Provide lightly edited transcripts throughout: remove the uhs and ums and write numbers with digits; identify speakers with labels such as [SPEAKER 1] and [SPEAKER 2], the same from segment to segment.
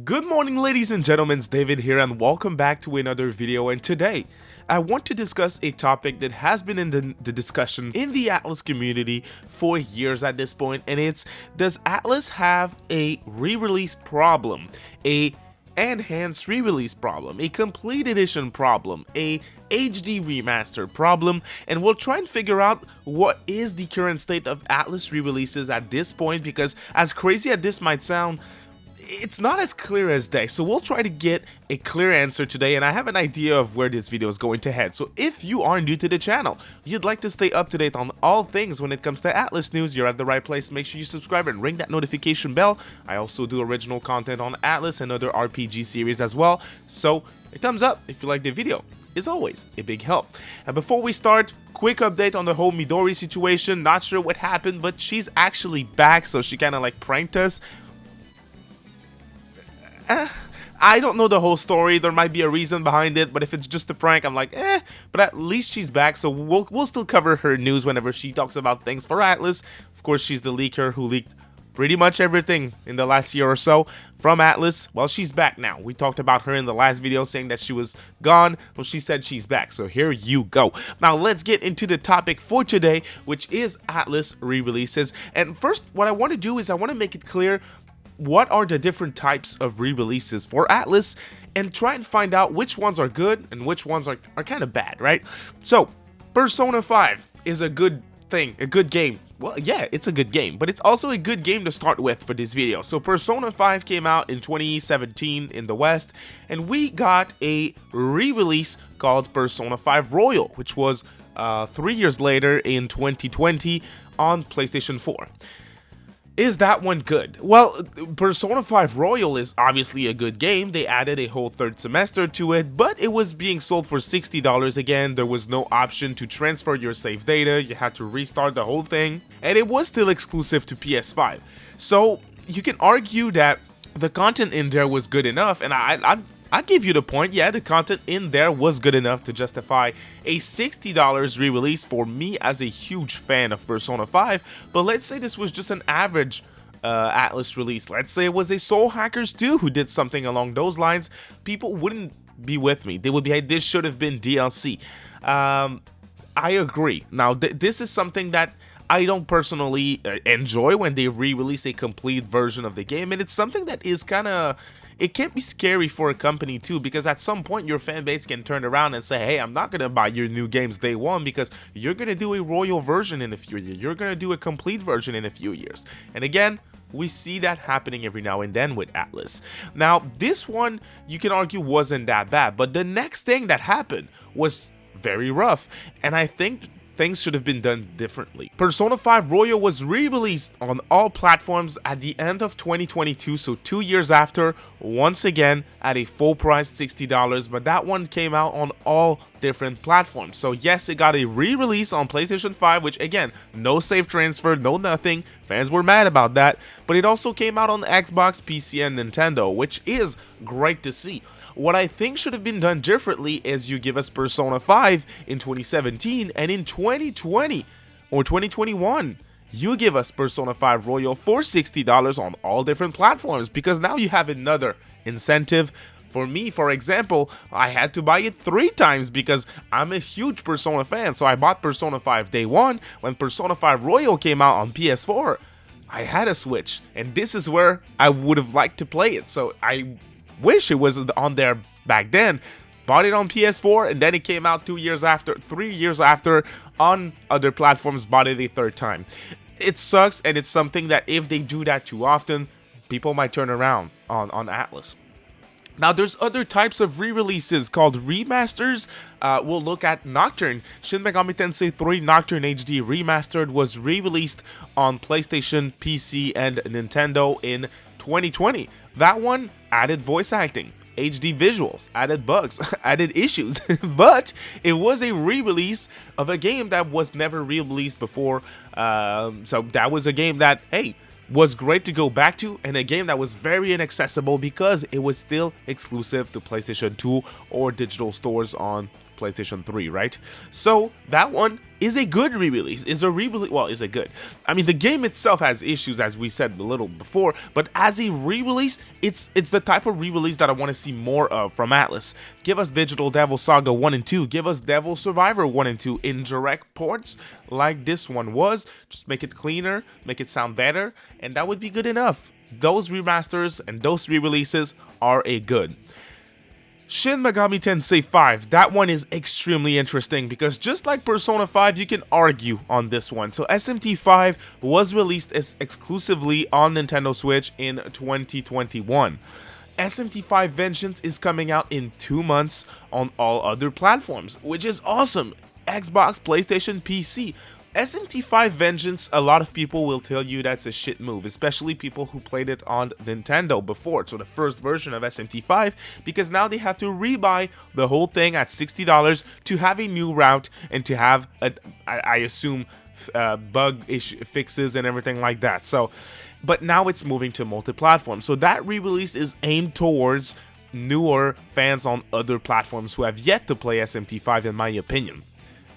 [SPEAKER 1] Good morning, ladies and gentlemen, it's David here and welcome back to another video. And today I want to discuss a topic that has been in the discussion in the Atlus community for years at this point, and it's, does Atlus have a re-release problem, a enhanced re-release problem, a complete edition problem, a HD remaster problem? And we'll try and figure out what is the current state of Atlus re-releases at this point, because as crazy as this might sound, it's not as clear as day. So we'll try to get a clear answer today, and I have an idea of where this video is going to head. So if you are new to the channel, you'd like to stay up to date on all things when it comes to Atlus news, you're at the right place. Make sure you subscribe and ring that notification bell. I also do original content on Atlus and other RPG series as well, so a thumbs up if you like the video is always a big help. And before we start, quick update on the whole Midori situation. Not sure what happened, but she's actually back, so she kind of like pranked us. I don't know the whole story. There might be a reason behind it, but if it's just a prank, I'm like, but at least she's back, so we'll still cover her news whenever she talks about things for Atlus. Of course, she's the leaker who leaked pretty much everything in the last year or so from Atlus. Well, she's back now. We talked about her in the last video saying that she was gone. Well, she said she's back, so here you go. Now let's get into the topic for today, which is Atlus re-releases. And first, what I want to do is I want to make it clear what are the different types of re-releases for Atlus, and try and find out which ones are good and which ones are kind of bad, right? So, Persona 5 is a good thing, a good game. Well, yeah, it's a good game, but it's also a good game to start with for this video. So Persona 5 came out in 2017 in the West, and we got a re-release called Persona 5 Royal, which was 3 years later in 2020 on PlayStation 4. Is that one good? Well, Persona 5 Royal is obviously a good game. They added a whole third semester to it, but it was being sold for $60 again. There was no option to transfer your save data. You had to restart the whole thing, and it was still exclusive to PS5. So you can argue that the content in there was good enough, and I'd give you the point. Yeah, the content in there was good enough to justify a $60 re-release for me as a huge fan of Persona 5. But let's say this was just an average Atlus release. Let's say it was a Soul Hackers 2 who did something along those lines. People wouldn't be with me. They would be, hey, this should have been DLC. I agree. Now, this is something that I don't personally enjoy when they re-release a complete version of the game. And it's something that is kind of... It can be scary for a company too, because at some point your fan base can turn around and say, hey, I'm not going to buy your new games day one because you're going to do a royal version in a few years. You're going to do a complete version in a few years. And again, we see that happening every now and then with Atlus. Now, this one, you can argue, wasn't that bad, but the next thing that happened was very rough, and I think things should have been done differently. Persona 5 Royal was re-released on all platforms at the end of 2022, so 2 years after, once again at a full price $60, but that one came out on all different platforms. So yes, it got a re-release on PlayStation 5, which again, no save transfer, no nothing. Fans were mad about that, but it also came out on Xbox, PC, and Nintendo, which is great to see. What I think should have been done differently is you give us Persona 5 in 2017, and in 2020 or 2021, you give us Persona 5 Royal for $60 on all different platforms, because now you have another incentive. For me, for example, I had to buy it 3 times because I'm a huge Persona fan, so I bought Persona 5 day one. When Persona 5 Royal came out on PS4, I had a Switch, and this is where I would have liked to play it, so I wish it was on there back then. Bought it on PS4, and then it came out 3 years after on other platforms. Bought it a third time. It sucks, and it's something that if they do that too often, people might turn around on Atlus. Now, there's other types of re-releases called remasters. We'll look at Nocturn. Shin Megami Tensei 3 Nocturn HD Remastered was re-released on PlayStation, PC, and Nintendo in 2020. That one added voice acting, HD visuals, added bugs, added issues, but it was a re-release of a game that was never re-released before. So that was a game that, hey, was great to go back to, and a game that was very inaccessible because it was still exclusive to PlayStation 2 or digital stores on PlayStation 3, right? So that one is a good re-release. Well, is it good? I mean, the game itself has issues, as we said a little before, but as a re-release, it's the type of re-release that I want to see more of from Atlus. Give us Digital Devil Saga 1 and 2. Give us Devil Survivor 1 and 2 in direct ports like this one was. Just make it cleaner, make it sound better, and that would be good enough. Those remasters and those re-releases are a good. Shin Megami Tensei 5, that one is extremely interesting because just like Persona 5, you can argue on this one. So SMT5 was released exclusively on Nintendo Switch in 2021. SMT5 Vengeance is coming out in 2 months on all other platforms, which is awesome. Xbox, PlayStation, PC. SMT5 Vengeance, a lot of people will tell you that's a shit move, especially people who played it on Nintendo before, so the first version of SMT5, because now they have to rebuy the whole thing at $60 to have a new route and to have, I assume, bug fixes and everything like that. So, but now it's moving to multi-platform, so that re-release is aimed towards newer fans on other platforms who have yet to play SMT5, in my opinion.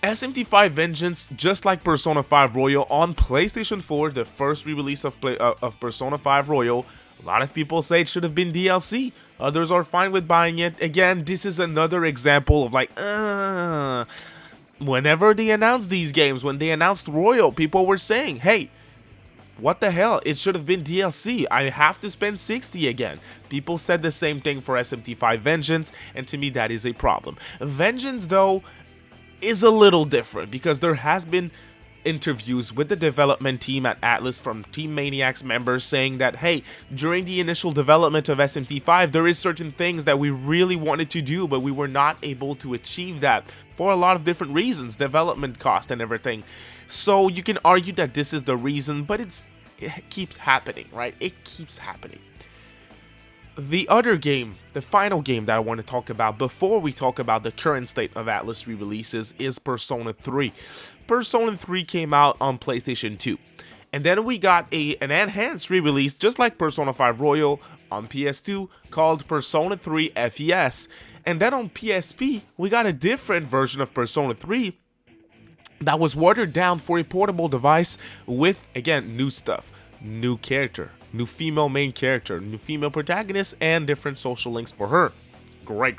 [SPEAKER 1] SMT5 Vengeance, just like Persona 5 Royal on PlayStation 4, the first re-release of Persona 5 Royal, a lot of people say it should have been DLC. Others are fine with buying it. Again, this is another example of like, whenever they announced these games, when they announced Royal, people were saying, hey, what the hell, it should have been DLC, I have to spend $60 again. People said the same thing for SMT5 Vengeance, and to me that is a problem. Vengeance, though, is a little different because there has been interviews with the development team at Atlus from Team Maniacs members saying that, hey, during the initial development of SMT5, there is certain things that we really wanted to do, but we were not able to achieve that for a lot of different reasons, development cost and everything. So you can argue that this is the reason, but it keeps happening, right? It keeps happening. The other game, the final game that I want to talk about before we talk about the current state of Atlus re-releases is Persona 3. Persona 3 came out on PlayStation 2. And then we got an enhanced re-release, just like Persona 5 Royal, on PS2 called Persona 3 FES. And then on PSP, we got a different version of Persona 3 that was watered down for a portable device with, again, new stuff, new character, new female main character, new female protagonist, and different social links for her. Great.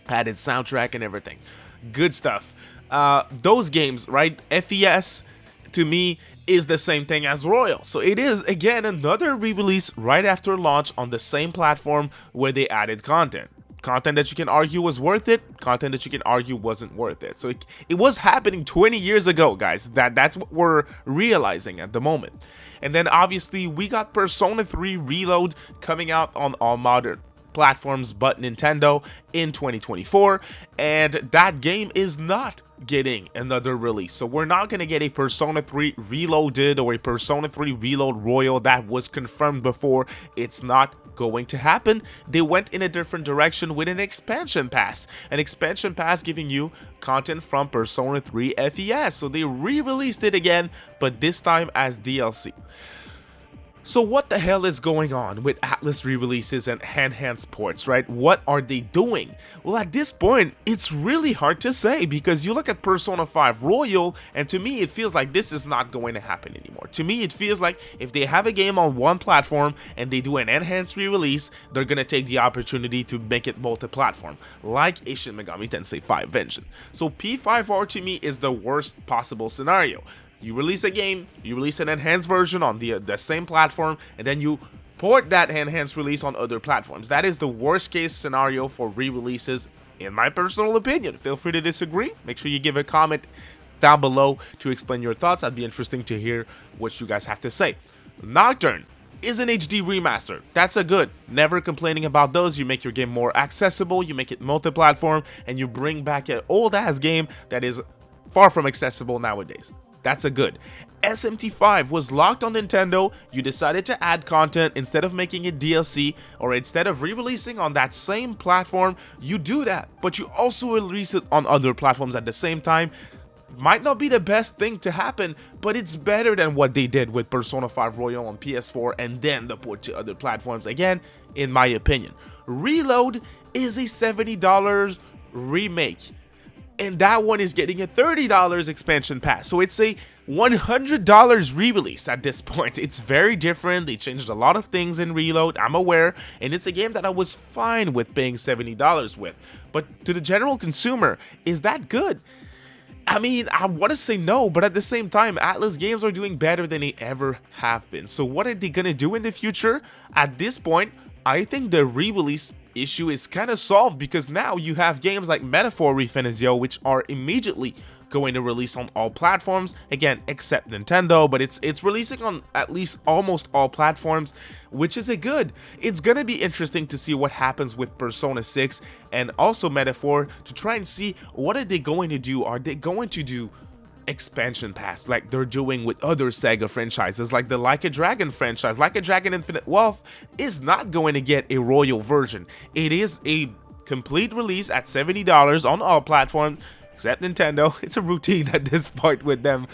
[SPEAKER 1] Added soundtrack and everything. Good stuff. Those games, right? FES, to me, is the same thing as Royal. So it is, again, another re-release right after launch on the same platform where they added content. Content that you can argue was worth it, content that you can argue wasn't worth it. So it was happening 20 years ago, guys. That's what we're realizing at the moment. And then obviously we got Persona 3 Reload coming out on all modern platforms but Nintendo in 2024, and that game is not getting another release. So we're not going to get a Persona 3 Reloaded or a Persona 3 Reload Royal. That was confirmed before. It's not going to happen. They went in a different direction with an expansion pass. An expansion pass giving you content from Persona 3 FES. So they re-released it again, but this time as DLC. So what the hell is going on with Atlus re-releases and enhanced ports, right? What are they doing? Well, at this point, it's really hard to say because you look at Persona 5 Royal, and to me, it feels like this is not going to happen anymore. To me, it feels like if they have a game on one platform and they do an enhanced re-release, they're going to take the opportunity to make it multi-platform, like Shin Megami Tensei 5 Vengeance. So P5R to me is the worst possible scenario. You release a game, you release an enhanced version on the same platform, and then you port that enhanced release on other platforms. That is the worst case scenario for re-releases, in my personal opinion. Feel free to disagree. Make sure you give a comment down below to explain your thoughts. I'd be interested to hear what you guys have to say. Nocturn is an HD remaster. That's a good. Never complaining about those. You make your game more accessible, you make it multi-platform, and you bring back an old-ass game that is far from accessible nowadays. That's a good. SMT5 was locked on Nintendo. You decided to add content instead of making it DLC, or instead of re-releasing on that same platform, you do that, but you also release it on other platforms at the same time. Might not be the best thing to happen, but it's better than what they did with Persona 5 Royal on PS4 and then the port to other platforms, again, in my opinion. Reload is a $70 remake, and that one is getting a $30 expansion pass. So it's a $100 re-release at this point. It's very different. They changed a lot of things in Reload, I'm aware, and it's a game that I was fine with paying $70 with. But to the general consumer, is that good? I mean, I want to say no, but at the same time, Atlus games are doing better than they ever have been. So what are they gonna do in the future? At this point, I think the re-release issue is kind of solved, because now you have games like Metaphor Refinizio, which are immediately going to release on all platforms, again except Nintendo, but it's releasing on at least almost all platforms, which is a good. It's gonna be interesting to see what happens with Persona 6 and also Metaphor, to try and see what are they going to do. Are they going to do expansion pass like they're doing with other Sega franchises, like the Like a Dragon franchise? Like a Dragon Infinite Wealth is not going to get a royal version. It is a complete release at $70 on all platforms except Nintendo. It's a routine at this point with them,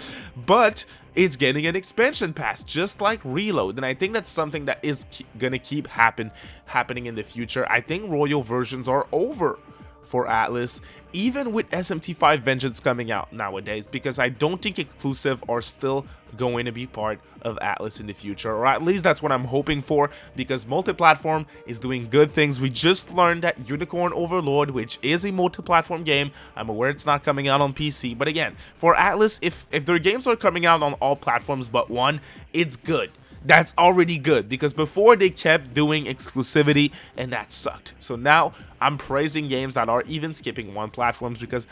[SPEAKER 1] but it's getting an expansion pass just like Reload, and I think that's something that is gonna keep happening in the future. I think royal versions are over for Atlus, even with SMT5 Vengeance coming out nowadays, because I don't think exclusive are still going to be part of Atlus in the future, or at least that's what I'm hoping for, because multi-platform is doing good things. We just learned that Unicorn Overlord, which is a multi-platform game, I'm aware it's not coming out on PC, but again, for Atlus, if their games are coming out on all platforms but one, it's good. That's already good, because before they kept doing exclusivity and that sucked. So now I'm praising games that are even skipping one platforms, because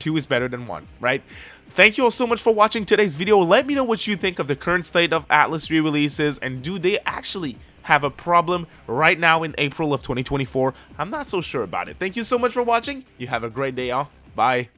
[SPEAKER 1] two is better than one, right? Thank you all so much for watching today's video. Let me know what you think of the current state of Atlus re-releases, and do they actually have a problem right now in April of 2024? I'm not so sure about it. Thank you so much for watching. You have a great day, y'all. Bye.